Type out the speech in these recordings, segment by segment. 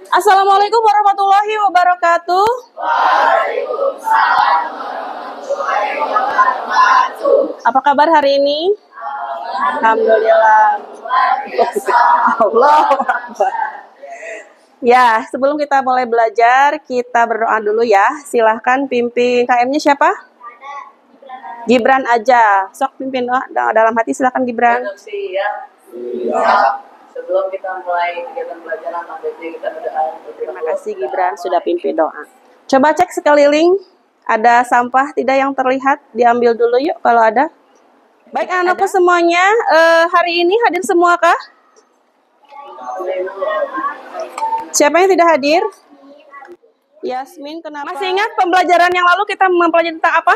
Assalamualaikum warahmatullahi wabarakatuh. Apa kabar hari ini? Alhamdulillah. Allah Akbar. Ya, sebelum kita mulai belajar, kita berdoa dulu ya. Silahkan pimpin KM-nya siapa? Gibran aja. Sok pimpin doa dalam hati, silahkan Gibran. Sebelum kita mulai kegiatan pelajaran materi, kita berdoa. Terima kasih Gibran sudah pimpin doa. Coba cek sekeliling, ada sampah tidak yang terlihat? Diambil dulu yuk kalau ada. Baik anak-anakku semuanya, hari ini hadir semua kah? Siapa yang tidak hadir? Yasmin, kenapa? Masih ingat pembelajaran yang lalu kita mempelajari tentang apa?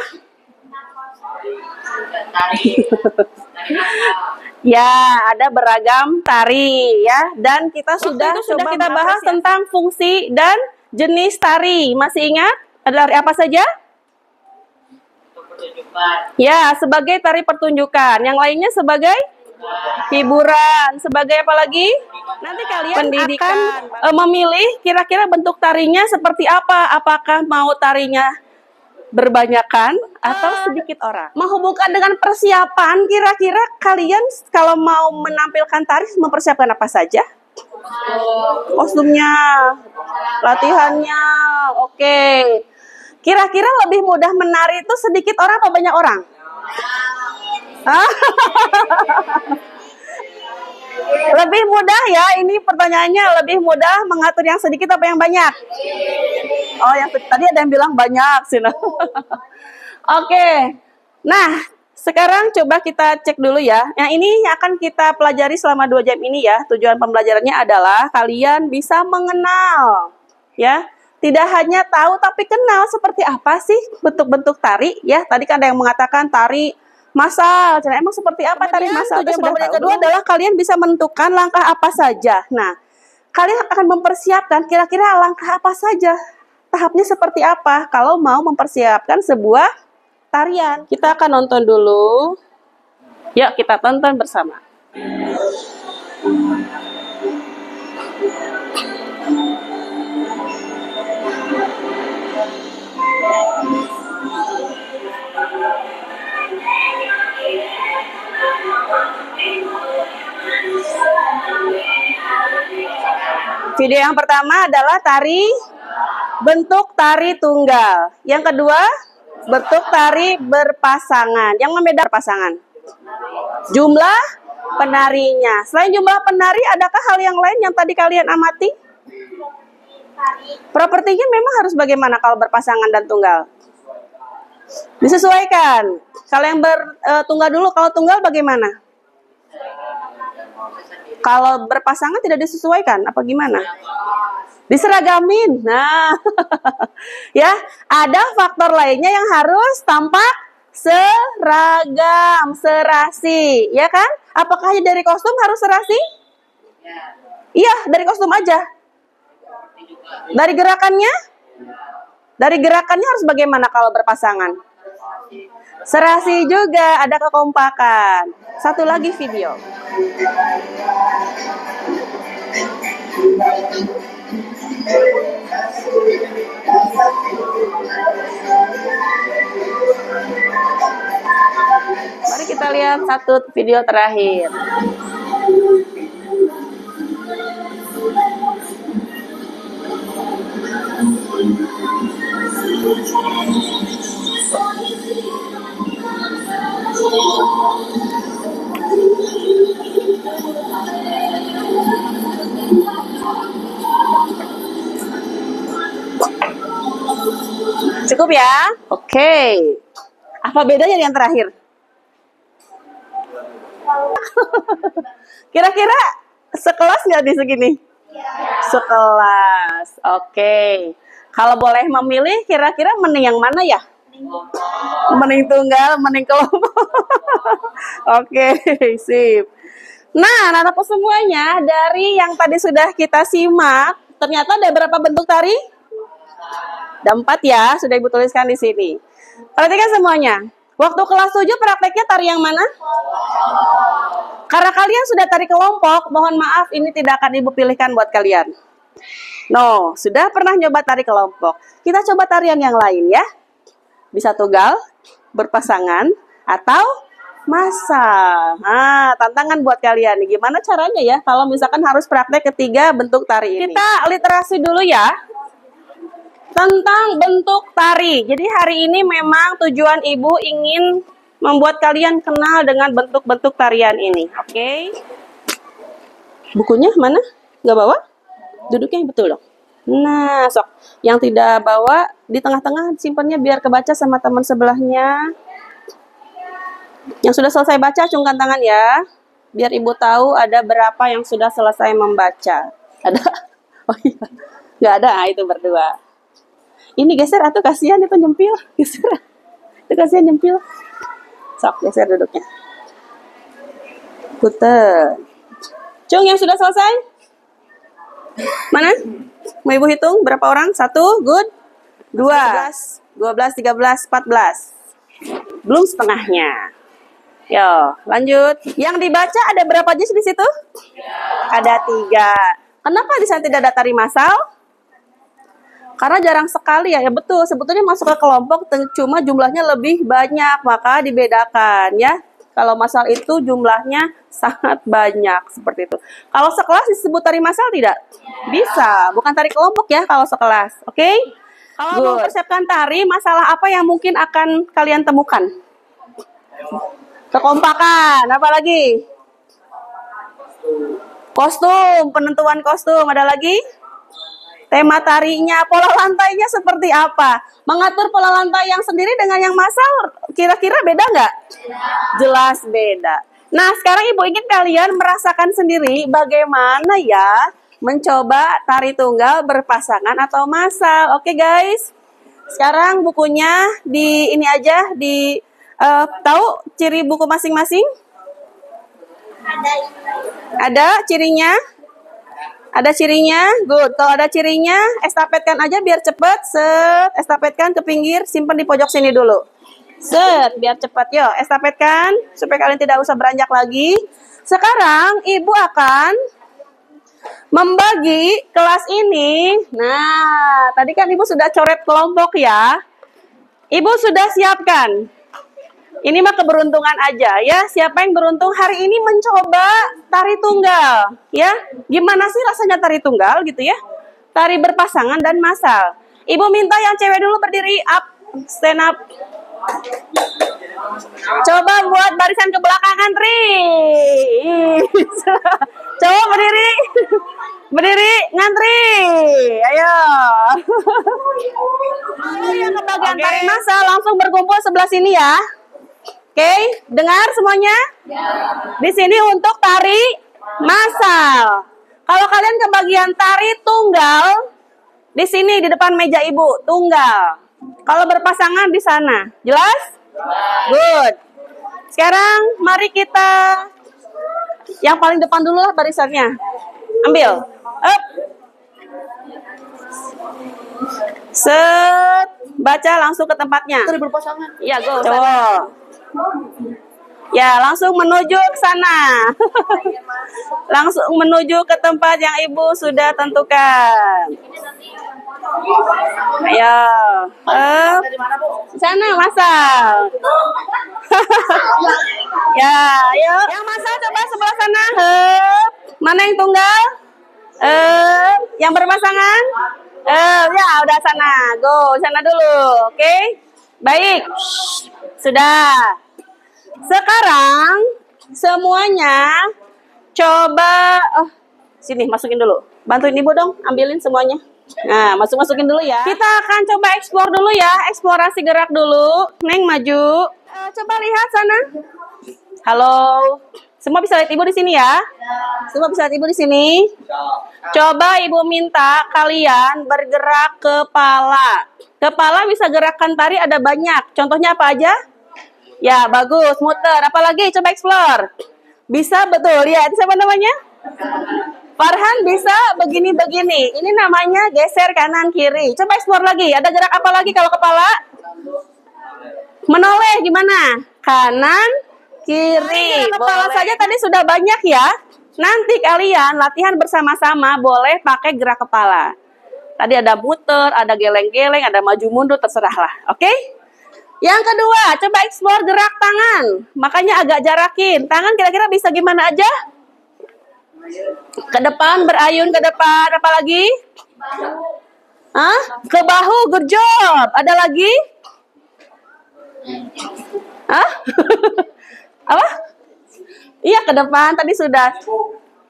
Ya, ada beragam tari ya, dan kita sudah kita bahas tentang fungsi dan jenis tari. Masih ingat? Ada tari apa saja? Ya, sebagai tari pertunjukan. Yang lainnya sebagai hiburan. Sebagai apa lagi? Nanti kalian pendidikan akan memilih kira-kira bentuk tarinya seperti apa. Apakah mau tarinya berbanyakan atau sedikit orang? Menghubungkan dengan persiapan, kira-kira kalian kalau mau menampilkan tari mempersiapkan apa saja? Kostumnya, latihannya, oke. Kira-kira lebih mudah menari itu sedikit orang atau banyak orang? Lebih mudah ya, ini pertanyaannya, lebih mudah mengatur yang sedikit apa yang banyak? Oh, yang tadi ada yang bilang banyak sih. Oke. Nah, sekarang coba kita cek dulu ya. Yang ini akan kita pelajari selama 2 jam ini ya. Tujuan pembelajarannya adalah kalian bisa mengenal ya. Tidak hanya tahu tapi kenal seperti apa sih bentuk-bentuk tari ya. Tadi kan ada yang mengatakan tari massal. Emang seperti apa tari massal? Tujuan yang kedua adalah kalian bisa menentukan langkah apa saja. Nah, kalian akan mempersiapkan kira-kira langkah apa saja. Tahapnya seperti apa kalau mau mempersiapkan sebuah tarian. Kita akan nonton dulu. Yuk kita tonton bersama. Video yang pertama adalah bentuk tari tunggal. Yang kedua, bentuk tari berpasangan. Yang membedakan pasangan? Jumlah penarinya. Selain jumlah penari, adakah hal yang lain yang tadi kalian amati? Propertinya memang harus bagaimana kalau berpasangan dan tunggal? Disesuaikan. Kalau yang bertunggal dulu, kalau tunggal bagaimana? Kalau berpasangan tidak disesuaikan, apa gimana? Diseragamin. Nah, ya, ada faktor lainnya yang harus tampak seragam, serasi, ya kan? Apakah dari kostum harus serasi? Iya, dari kostum aja. Dari gerakannya? Dari gerakannya harus bagaimana kalau berpasangan? Serasi juga, ada kekompakan. Satu lagi video. Mari kita lihat satu video terakhir. Cukup ya? Oke. Apa bedanya yang terakhir? Kira-kira sekelas nggak di segini? Sekelas. Oke. Kalau boleh memilih, kira-kira mending yang mana ya? Mending tunggal, mending kelompok. Oke, sip. Nah, anak-anakku semuanya, dari yang tadi sudah kita simak, ternyata ada berapa bentuk tari? Ada 4 ya, sudah Ibu tuliskan di sini. Perhatikan semuanya. Waktu kelas 7 prakteknya tari yang mana? Karena kalian sudah tari kelompok, mohon maaf ini tidak akan Ibu pilihkan buat kalian. No, sudah pernah nyoba tari kelompok. Kita coba tarian yang lain ya. Bisa tunggal, berpasangan, atau massal. Nah, tantangan buat kalian nih. Gimana caranya ya kalau misalkan harus praktek ketiga bentuk tari ini? Kita literasi dulu ya tentang bentuk tari. Jadi hari ini memang tujuan Ibu ingin membuat kalian kenal dengan bentuk-bentuk tarian ini. Oke? Bukunya mana? Nggak bawa? Duduknya yang betul dong. Nah, sok. Yang tidak bawa di tengah-tengah simpannya biar kebaca sama teman sebelahnya. Yang sudah selesai baca acungkan tangan ya. Biar Ibu tahu ada berapa yang sudah selesai membaca. Ada? Oh iya. Nggak ada, itu berdua. Ini geser atau kasihan itu nyempil. Geser. Itu kasihan nyempil. Sok, geser duduknya. Puter. Cung, yang sudah selesai? Mana? Mau Ibu hitung berapa orang? 1, good. 2, 12, 13, 14. Belum setengahnya. Yo, lanjut. Yang dibaca ada berapa jenis di situ? Ada 3. Kenapa di sana tidak ada tari massal? Karena jarang sekali ya. Ya betul, sebetulnya masuk ke kelompok cuma jumlahnya lebih banyak, maka dibedakan ya. Kalau massal itu jumlahnya sangat banyak seperti itu. Kalau sekelas disebut tari massal tidak? Bisa, bukan tari kelompok ya kalau sekelas. Oke? Kalau mempersiapkan tari, masalah apa yang mungkin akan kalian temukan? Kekompakan, apa lagi? Kostum, penentuan kostum, ada lagi? Tema tarinya, pola lantainya seperti apa? Mengatur pola lantai yang sendiri dengan yang massal, kira-kira beda nggak? Jelas beda. Nah, sekarang Ibu ingin kalian merasakan sendiri bagaimana ya mencoba tari tunggal berpasangan atau massal. Oke guys, sekarang bukunya di ini aja, tahu ciri buku masing-masing? Ada cirinya? Ada cirinya? Good. Kalau ada cirinya, estafetkan aja biar cepet. Set, estafetkan ke pinggir, simpan di pojok sini dulu. Set, biar cepat. Yuk, estafetkan supaya kalian tidak usah beranjak lagi. Sekarang Ibu akan membagi kelas ini. Nah, tadi kan Ibu sudah coret kelompok ya. Ibu sudah siapkan. Ini mah keberuntungan aja ya. Siapa yang beruntung hari ini mencoba tari tunggal? Ya, gimana sih rasanya tari tunggal gitu ya? Tari berpasangan dan massal. Ibu minta yang cewek dulu berdiri up, stand up. Coba buat barisan ke belakang antri. Coba berdiri. Berdiri, ngantri. Ayo. Yang ke bagian tari massal langsung berkumpul sebelah sini ya. Oke, dengar semuanya? Di sini untuk tari massal. Kalau kalian ke bagian tari tunggal, di sini di depan meja Ibu, tunggal. Kalau berpasangan di sana. Jelas? Good. Sekarang mari kita yang paling depan dulu lah barisannya. Ambil. Up. Set, baca langsung ke tempatnya. Tari berpasangan. Iya, go. Coba. Ya, langsung menuju ke sana. Langsung menuju ke tempat yang Ibu sudah tentukan. Ayo. Sana massal. Ya, ayo. Yang massal coba sebelah sana. Mana yang tunggal? Yang berpasangan? Ya, udah sana. Go, sana dulu. Oke? Baik. Sudah. Sekarang semuanya coba sini masukin dulu. Bantuin Ibu dong, ambilin semuanya. Nah, masukin dulu ya. Kita akan coba explore dulu ya, eksplorasi gerak dulu. Neng maju. Coba lihat sana. Halo. Semua bisa lihat Ibu di sini ya? Semua bisa lihat Ibu di sini? Coba Ibu minta kalian bergerak kepala. Kepala bisa gerakan tari ada banyak. Contohnya apa aja? Ya, bagus. Muter. Apalagi? Coba explore. Bisa, betul. Ya, itu siapa namanya? Farhan bisa begini-begini. Ini namanya geser kanan-kiri. Coba explore lagi. Ada gerak apa lagi kalau kepala? Menoleh gimana? Kanan, kiri. Kepala saja tadi sudah banyak ya. Nanti kalian latihan bersama-sama boleh pakai gerak kepala. Tadi ada muter, ada geleng-geleng, ada maju mundur, terserah lah. Oke? Yang kedua, coba explore gerak tangan. Makanya agak jarakin. Tangan kira-kira bisa gimana aja? Ke depan, berayun ke depan. Apa lagi? Hah? Ke bahu, good job. Ada lagi? Hah? Apa? Iya, ke depan. Tadi sudah.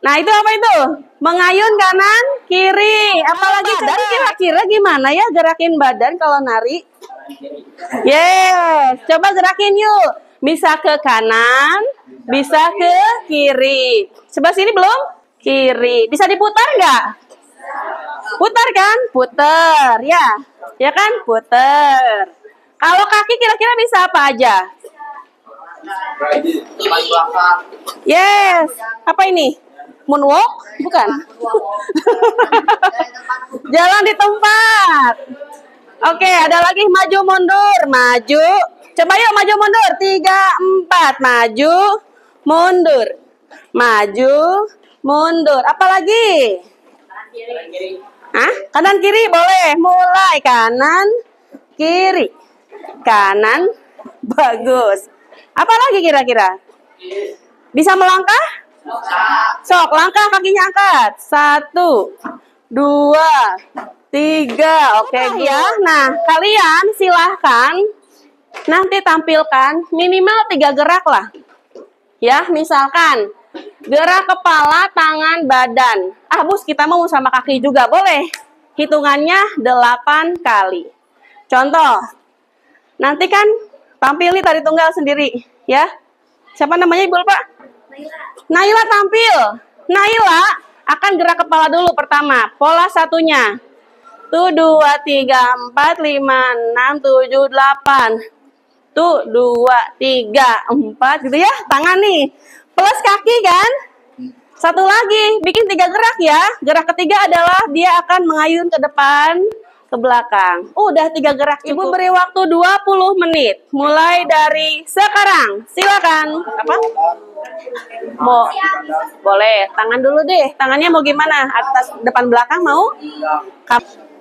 Nah, itu apa itu? Mengayun kanan, kiri. Apalagi dan kira-kira gimana ya gerakin badan kalau nari? Yes, coba gerakin yuk. Bisa ke kanan, bisa ke kiri. Sebelah sini belum? Kiri. Bisa diputar nggak? Putar kan? Putar, ya. Ya kan? Putar. Kalau kaki kira-kira bisa apa aja? Yes. Apa ini? Moonwalk? Bukan. Jalan di tempat. Oke, ada lagi maju mundur, maju. Coba yuk maju mundur. 3, 4, maju, mundur. Maju, mundur. Apa lagi? Hah? Kanan kiri boleh. Mulai kanan, kiri. Kanan, bagus. Apa lagi kira-kira? Bisa melangkah? Sok, langkah kakinya angkat. 1, 2, 3. Oke, ya. Nah, kalian silahkan nanti tampilkan minimal 3 gerak lah. Ya, misalkan gerak kepala, tangan, badan. Bus, kita mau sama kaki juga. Boleh. Hitungannya 8 kali. Contoh. Nanti kan tampil nih tari tunggal sendiri. Ya. Siapa namanya Ibu Pak? Naila tampil. Naila akan gerak kepala dulu pertama. Pola satunya. 1, 2, 3, 4, 5, 6, 7, 8. 1, 2, 3, 4 gitu ya. Tangan nih. Plus kaki kan. Satu lagi. Bikin 3 gerak ya. Gerak ketiga adalah dia akan mengayun ke depan, ke belakang. Udah 3 gerak. Ibu beri waktu 20 menit. Mulai dari sekarang. Silakan. Apa? Boleh. Tangan dulu deh. Tangannya mau gimana? Atas, depan, belakang mau?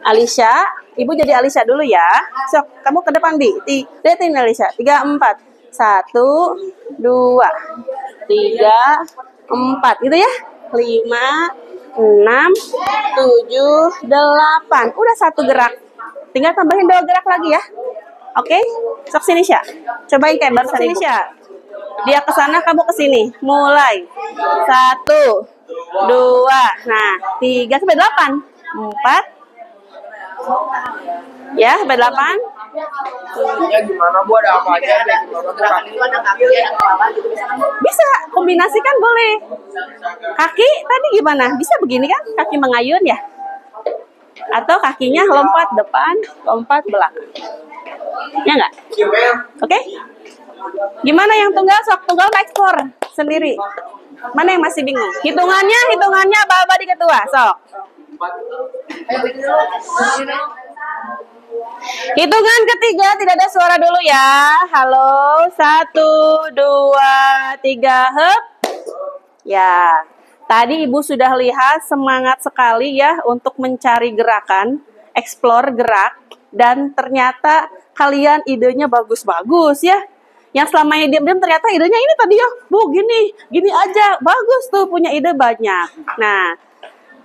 Alicia. Ibu jadi Alicia dulu ya. Sok, kamu ke depan, Bi. Lihatin Alicia. 3, 4. 1, 2, 3, 4. Gitu ya. 5, 6, 7, 8. Udah 1 gerak. Tinggal tambahin 2 gerak lagi ya. Oke? Sok sini, Sya. Cobain kayak barusan sini, Sya. Dia ke sana, kamu ke sini. Mulai. 1, 2, nah, 3 sampai 8. 4. Ya, sampai 8. Ya gimana Bu, ada apa aja deh? Bisa, kombinasikan boleh. Kaki tadi gimana? Bisa begini kan? Kaki mengayun ya? Atau kakinya lompat depan, lompat belakang. Ya enggak? Oke? Gimana yang tunggal? Sok tunggal ekspor sendiri. Mana yang masih bingung? Hitungannya Baba di ketua. Sok. Hitungan ketiga tidak ada suara dulu ya. Halo, 1, 2, 3, hep. Ya, tadi Ibu sudah lihat semangat sekali ya untuk mencari gerakan, explore gerak, dan ternyata kalian idenya bagus-bagus ya. Yang selama ini diam-diam ternyata idenya ini tadi ya, Bu gini aja, bagus tuh punya ide banyak. Nah,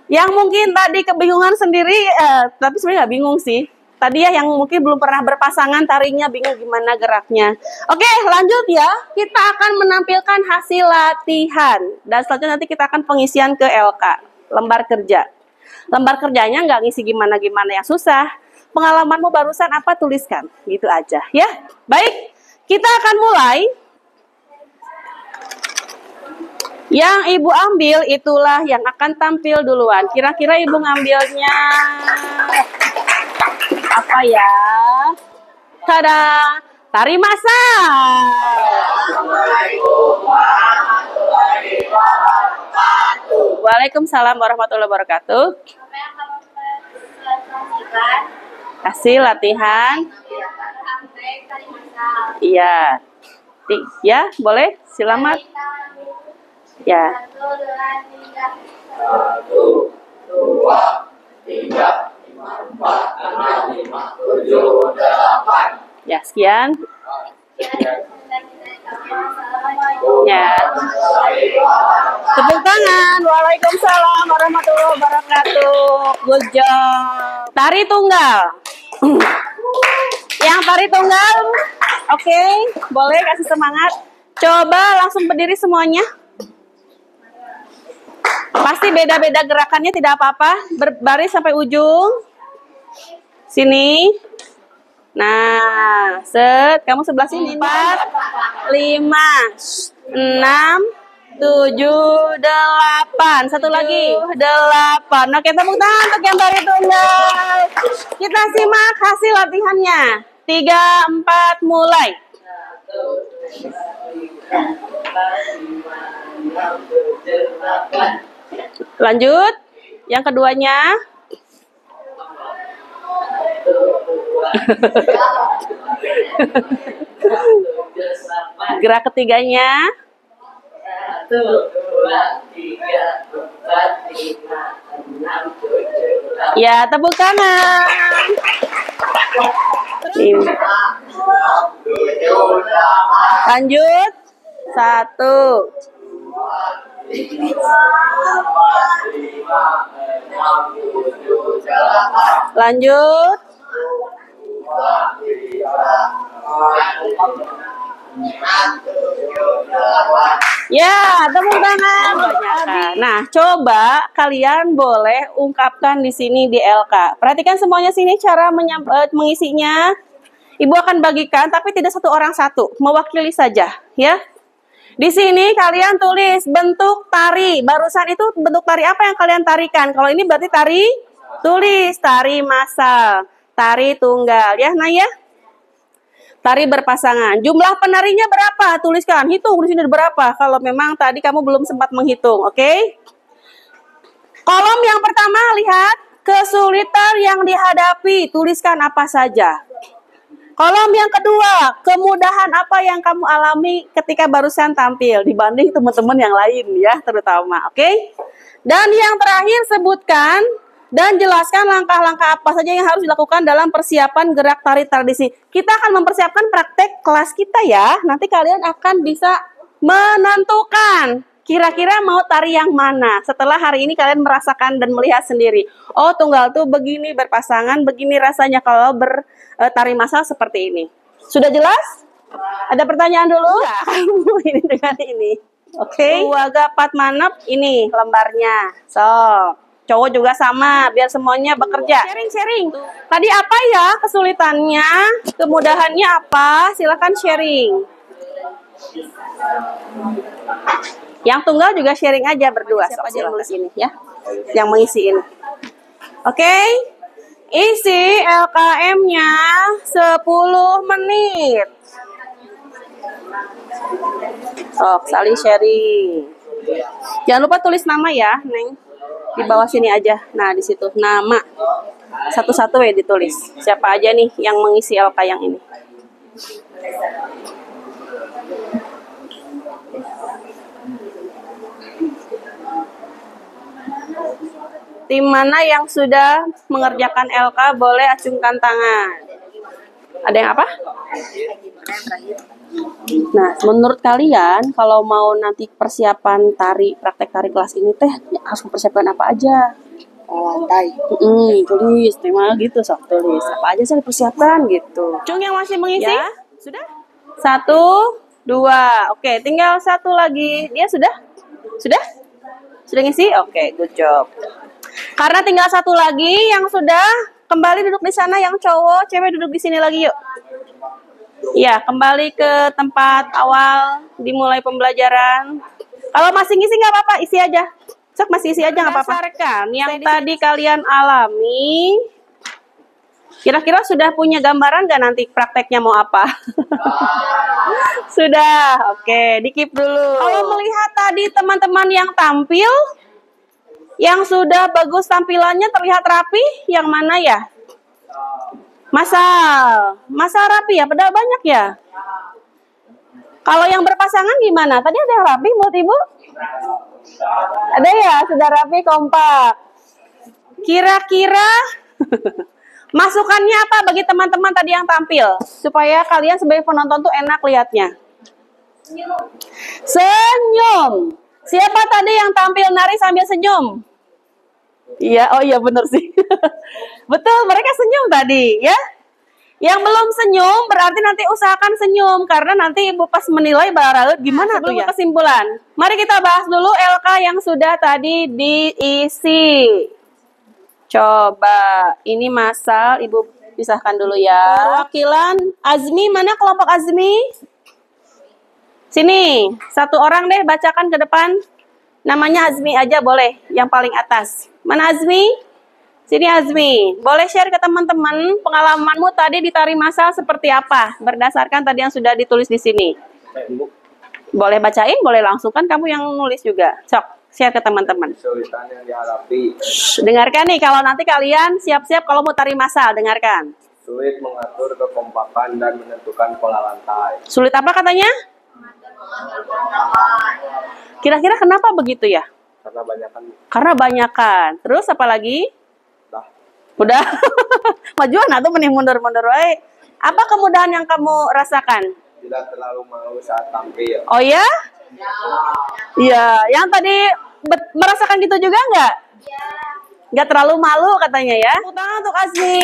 yang mungkin tadi kebingungan sendiri, tapi sebenarnya nggak bingung sih. Tadi ya yang mungkin belum pernah berpasangan tarinya bingung gimana geraknya. Oke, lanjut ya. Kita akan menampilkan hasil latihan. Dan selanjutnya nanti kita akan pengisian ke LK, lembar kerja. Lembar kerjanya nggak ngisi gimana-gimana yang susah. Pengalamanmu barusan apa tuliskan, gitu aja ya. Baik, kita akan mulai. Yang Ibu ambil itulah yang akan tampil duluan. Kira-kira Ibu ngambilnya apa ya? Tada! Tari masal. Waalaikumsalam warahmatullahi wabarakatuh. Kasih latihan. Iya. Ya, boleh. Selamat. Ya. 1, 2, 3, 4, 5, 7, 8. Ya, sekian. Ya. Tepuk tangan. Waalaikumsalam warahmatullahi wabarakatuh. Good job. Tari tunggal. Yang tari tunggal, oke, boleh kasih semangat. Coba langsung berdiri semuanya. Pasti beda-beda gerakannya, tidak apa-apa. Berbaris sampai ujung. Sini. Nah, set, kamu sebelah sini. 4, 5, 6, 7, 8. Satu lagi. 8. Oke, tepuk tangan untuk yang tari tunggal. Kita simak hasil latihannya. 3, 4, mulai. 1, 2, 3, 4, 5, 6, 7, 8. Lanjut. Yang keduanya. Gerak ketiganya. 1, 2, 3, 4, 5, 6, 7, 8. Ya, tepuk tangan. Ini. Lanjut. 1. Lanjut. Ya, tepuk tangan. Nah, coba kalian boleh ungkapkan di sini di LK. Perhatikan semuanya sini cara mengisinya. Ibu akan bagikan, tapi tidak satu orang satu, mewakili saja, ya. Di sini kalian tulis bentuk tari. Barusan itu bentuk tari apa yang kalian tarikan? Kalau ini berarti tari, tulis tari massal, tari tunggal, ya, Naya. Tari berpasangan. Jumlah penarinya berapa? Tuliskan. Hitung di sini berapa. Kalau memang tadi kamu belum sempat menghitung, oke? Kolom yang pertama lihat kesulitan yang dihadapi. Tuliskan apa saja. Kolom yang kedua, kemudahan apa yang kamu alami ketika barusan tampil dibanding teman-teman yang lain, ya, terutama, oke? Dan yang terakhir, sebutkan dan jelaskan langkah-langkah apa saja yang harus dilakukan dalam persiapan gerak tari tradisi. Kita akan mempersiapkan praktek kelas kita, ya. Nanti kalian akan bisa menentukan kira-kira mau tari yang mana. Setelah hari ini kalian merasakan dan melihat sendiri. Oh, tunggal tuh begini, berpasangan, begini rasanya kalau bertari massal seperti ini. Sudah jelas? Ada pertanyaan dulu? Enggak, ini dengan ini. Oke. Waga Patmanep, ini lembarnya. So, cowok juga sama, biar semuanya bekerja. Sharing. Tadi apa ya kesulitannya? Kemudahannya apa? Silakan sharing. Yang tunggal juga sharing aja berdua. Siapa aja yang nulis ini, ya? Yang mengisi ini. Oke. Isi LKM-nya 10 menit. Saling sharing. Jangan lupa tulis nama ya, Neng. Di bawah sini aja. Nah, di situ nama. Satu-satu ya ditulis. Siapa aja nih yang mengisi LK yang ini. Tim mana yang sudah mengerjakan LK boleh acungkan tangan. Ada yang apa? Nah, menurut kalian kalau mau nanti persiapan tari, praktek tari kelas ini teh harus mempersiapkan apa aja? Lantai. Tulis tema gitu, sok tulis. Apa aja sih dipersiapkan gitu. Cung yang masih mengisi? Ya. Sudah? 1, 2. Oke, tinggal 1 lagi. Dia sudah? Sudah? Sudah ngisi? Oke, good job. Karena tinggal 1 lagi yang sudah, kembali duduk di sana yang cowok, cewek duduk di sini lagi yuk. Ya, kembali ke tempat awal dimulai pembelajaran. Kalau masih ngisi nggak apa-apa, isi aja. Sok masih isi aja nggak apa-apa. Berdasarkan yang tadi kalian alami, kira-kira sudah punya gambaran nggak nanti prakteknya mau apa? Sudah, oke, di-keep dulu. Kalau melihat tadi teman-teman yang tampil, yang sudah bagus tampilannya terlihat rapi, yang mana ya? Massal rapi ya, padahal banyak ya. Kalau yang berpasangan gimana? Tadi ada yang rapi buat Ibu? Ada ya, sudah rapi, kompak. Kira-kira masukannya apa bagi teman-teman tadi yang tampil? Supaya kalian sebagai penonton tuh enak lihatnya. Senyum. Siapa tadi yang tampil nari sambil senyum? Iya, oh iya bener sih. Betul, mereka senyum tadi ya. Yang belum senyum berarti nanti usahakan senyum. Karena nanti Ibu pas menilai baraut gimana tuh ya. Kesimpulan. Mari kita bahas dulu LK yang sudah tadi diisi. Coba, ini masal, Ibu pisahkan dulu ya. Perwakilan Azmi, mana kelompok Azmi? Sini, satu orang deh bacakan ke depan. Namanya Azmi aja boleh, yang paling atas. Mana Azmi? Sini Azmi, boleh share ke teman-teman pengalamanmu tadi di tari masal seperti apa? Berdasarkan tadi yang sudah ditulis di sini. Boleh bacain, boleh langsung kan kamu yang nulis juga. Sok, share ke teman-teman. Kesulitan yang dihadapi. Dengarkan nih, kalau nanti kalian siap-siap kalau mau tari masal, dengarkan. Sulit mengatur kekompakan dan menentukan pola lantai. Sulit apa katanya? Kira-kira kenapa begitu ya? Karena banyak kan. Karena banyakan. Terus apa lagi? Udah. Udah. Majuan atau mending mundur-mundur wae. Apa kemudahan yang kamu rasakan? Tidak terlalu malu saat tampil. Oh ya? Iya, yang tadi merasakan gitu juga nggak? Nggak terlalu malu katanya ya. Tepuk tangan untuk Azmi.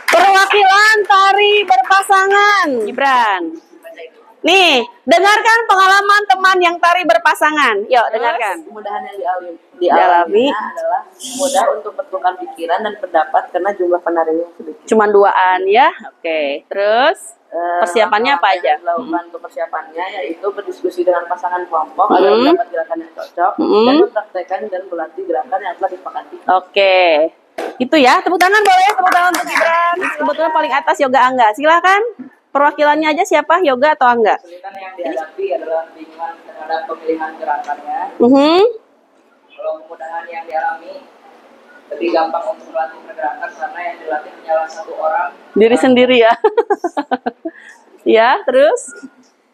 Perwakilan tari berpasangan. Gibran. Nih, dengarkan pengalaman teman yang tari berpasangan. Yuk, dengarkan. Kemudahan yang dialami adalah mudah untuk bertukar pikiran dan pendapat karena jumlah penarinya sedikit. Cuman duaan ya. Oke, terus persiapannya apa aja? Lakukan untuk persiapannya yaitu berdiskusi dengan pasangan kelompok agar mendapat gerakan yang cocok dan mempraktekkan dan berlatih gerakan yang telah disepakati. Oke. Itu ya, tepuk tangan boleh, tepuk tangan untuk Gibran. Kebetulan paling atas Yoga Angga. Silakan. Perwakilannya aja siapa, Yoga atau Angga? Kesulitan yang dihadapi adalah bingungan terhadap pemilihan gerakannya. Kalau kemudahan yang dialami lebih gampang untuk melatih pergerakan karena yang dilatih hanyalah satu orang. Diri sendiri ya. Ya, terus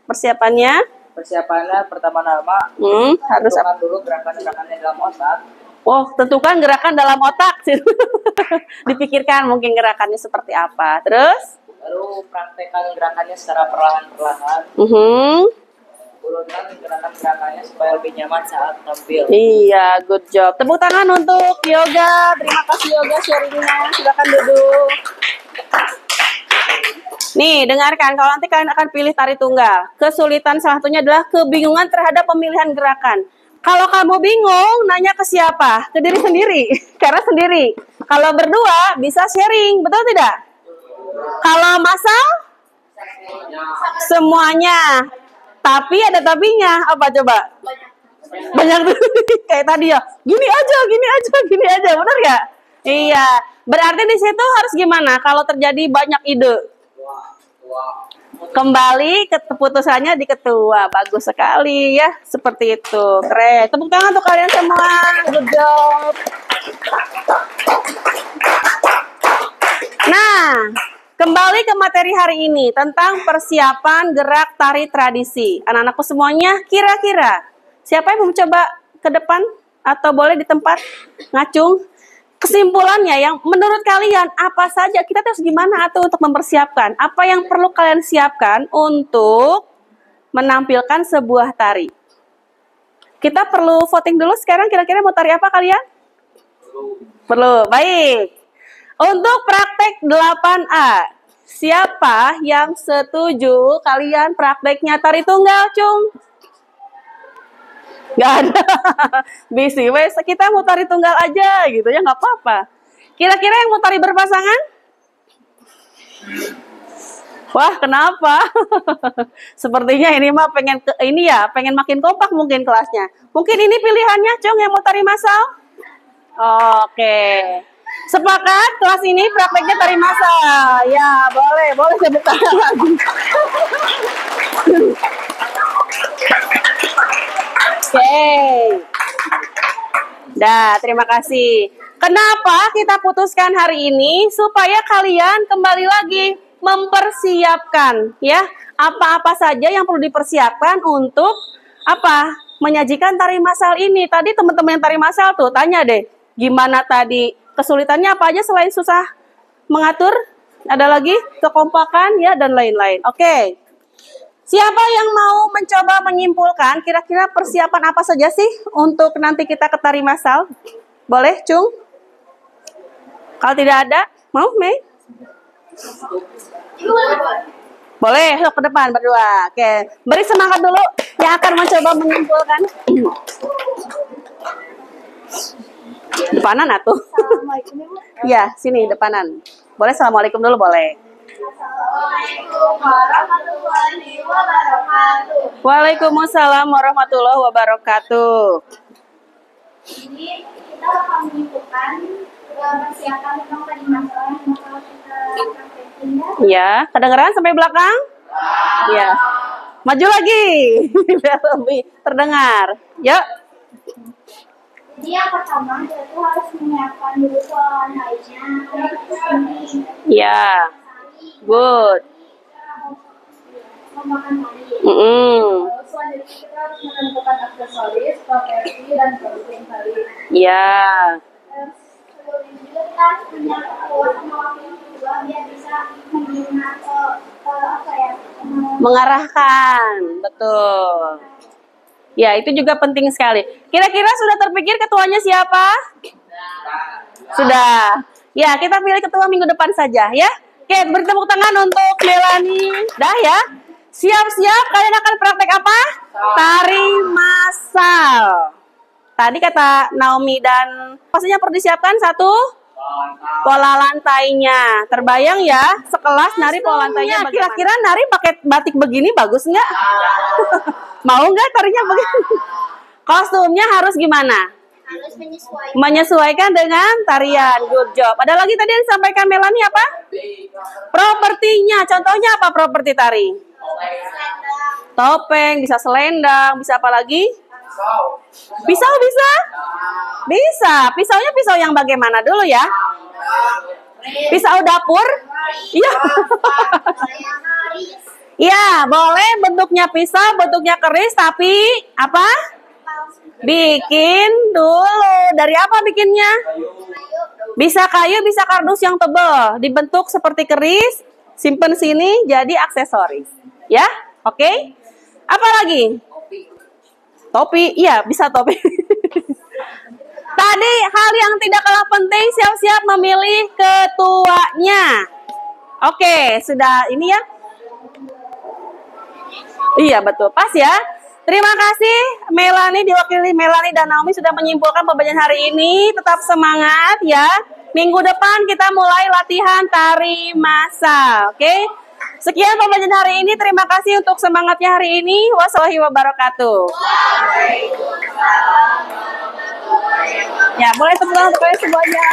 persiapannya? Persiapannya pertama-tama harus tentukan dulu gerakan-gerakannya dalam otak. Oh, tentukan gerakan dalam otak. Dipikirkan mungkin gerakannya seperti apa. Terus? Lalu praktekkan gerakannya secara perlahan-perlahan. Urutkan gerakan-gerakannya supaya lebih nyaman saat tampil. Iya, good job. Tepuk tangan untuk Yoga. Terima kasih Yoga sharingnya. Silakan duduk. Nih, dengarkan. Kalau nanti kalian akan pilih tari tunggal, kesulitan salah satunya adalah kebingungan terhadap pemilihan gerakan. Kalau kamu bingung, nanya ke siapa? Ke diri sendiri. Karena sendiri. Kalau berdua, bisa sharing. Betul tidak? Kalau masal? Semuanya. Tapi ada tapinya. Apa coba? Banyak tuh. Kayak tadi ya. Gini aja. Benar gak? Iya. Berarti di situ harus gimana? Kalau terjadi banyak ide. Kembali ke keputusannya di ketua. Bagus sekali ya. Seperti itu. Keren. Tepuk tangan untuk kalian semua. Good job. Nah, kembali ke materi hari ini tentang persiapan gerak tari tradisi. Anak-anakku semuanya, kira-kira siapa yang mau coba ke depan atau boleh di tempat ngacung? Kesimpulannya yang menurut kalian apa saja kita harus gimana atau untuk mempersiapkan? Apa yang perlu kalian siapkan untuk menampilkan sebuah tari? Kita perlu voting dulu sekarang kira-kira mau tari apa kalian? Perlu. Baik. Untuk praktek 8A, siapa yang setuju kalian prakteknya tari tunggal, Cung? Gak ada. Bisi, wes kita mau tari tunggal aja gitu ya, nggak apa-apa. Kira-kira yang mau tari berpasangan? Wah, kenapa? Sepertinya ini mah pengen makin kompak mungkin kelasnya. Mungkin ini pilihannya, Cung, yang mau tari masal? Oke. Sepakat kelas ini prakteknya tari masal. Ya, boleh tepuk tangan lagi. Oke. Dah, terima kasih. Kenapa kita putuskan hari ini? Supaya kalian kembali lagi mempersiapkan ya. Apa-apa saja yang perlu dipersiapkan untuk apa? Menyajikan tari massal ini. Tadi teman-teman yang tari massal tuh tanya deh, gimana tadi? Kesulitannya apa aja selain susah mengatur? Ada lagi kekompakan ya dan lain-lain. Oke. Siapa yang mau mencoba menyimpulkan kira-kira persiapan apa saja sih untuk nanti kita ke tari massal? Boleh, Cung? Kalau tidak ada, mau, Mei? Boleh, yuk ke depan berdua. Oke, beri semangat dulu yang akan mencoba menyimpulkan. Depanan atuh. Iya, sini depanan. Boleh, assalamualaikum dulu boleh. Assalamualaikum warahmatullahi wabarakatuh. Waalaikumsalam warahmatullahi wabarakatuh. Jadi kita akan menyimpulkan persiapan tentang tadi masalah yang bakal kita praktekin ya. Ya, kedengeran sampai belakang? Ya. Maju lagi biar lebih terdengar. Yuk. Jadi yang pertama kita tuh harus menyiapkan dulu pola lainnya. Ya. Good. Memakan tadi. Selanjutnya kita harus menentukan aksesoris, properti, dan produk tali. Ya. Sebelum itu juga kita harus punya kekuatan waktu juga biar bisa mengingat apa ya? Mengarahkan. Betul. Ya, itu juga penting sekali. Kira-kira sudah terpikir ketuanya siapa? Sudah. Ya, kita pilih ketua minggu depan saja ya. Oke, beri tepuk tangan untuk Melanie. Dah ya. Siap-siap, kalian akan praktek apa? Tari massal. Tadi kata Naomi dan pastinya perlu disiapkan satu pola lantainya. Terbayang ya, sekelas nari pola lantainya. Kira-kira nari pakai batik begini bagus nggak? Mau nggak tarinya begini? Kostumnya harus gimana? Harus menyesuaikan. Menyesuaikan dengan tarian. Good job. Ada lagi tadi yang disampaikan Melanie apa? Propertinya. Contohnya apa properti tari? Topeng, bisa selendang, bisa apa lagi? Pisau bisa? Bisa. Pisaunya pisau yang bagaimana dulu ya? Pisau dapur? Iya. Iya, boleh bentuknya pisau, bentuknya keris, tapi apa? Bikin dulu. Dari apa bikinnya? Bisa kayu, bisa kardus yang tebal. Dibentuk seperti keris, simpen sini, jadi aksesoris. Ya, oke? Apa lagi? Topi, iya bisa topi. Tadi hal yang tidak kalah penting, siap-siap memilih ketuanya. Oke, sudah ini ya. Iya betul, pas ya. Terima kasih Melanie, diwakili Melanie dan Naomi sudah menyimpulkan pembelajaran hari ini. Tetap semangat ya. Minggu depan kita mulai latihan tari massal. Oke. Sekian pembelajaran hari ini. Terima kasih untuk semangatnya hari ini. Wassalamualaikum wabarakatuh. Ya, boleh tepuk tangan untuk kalian semuanya.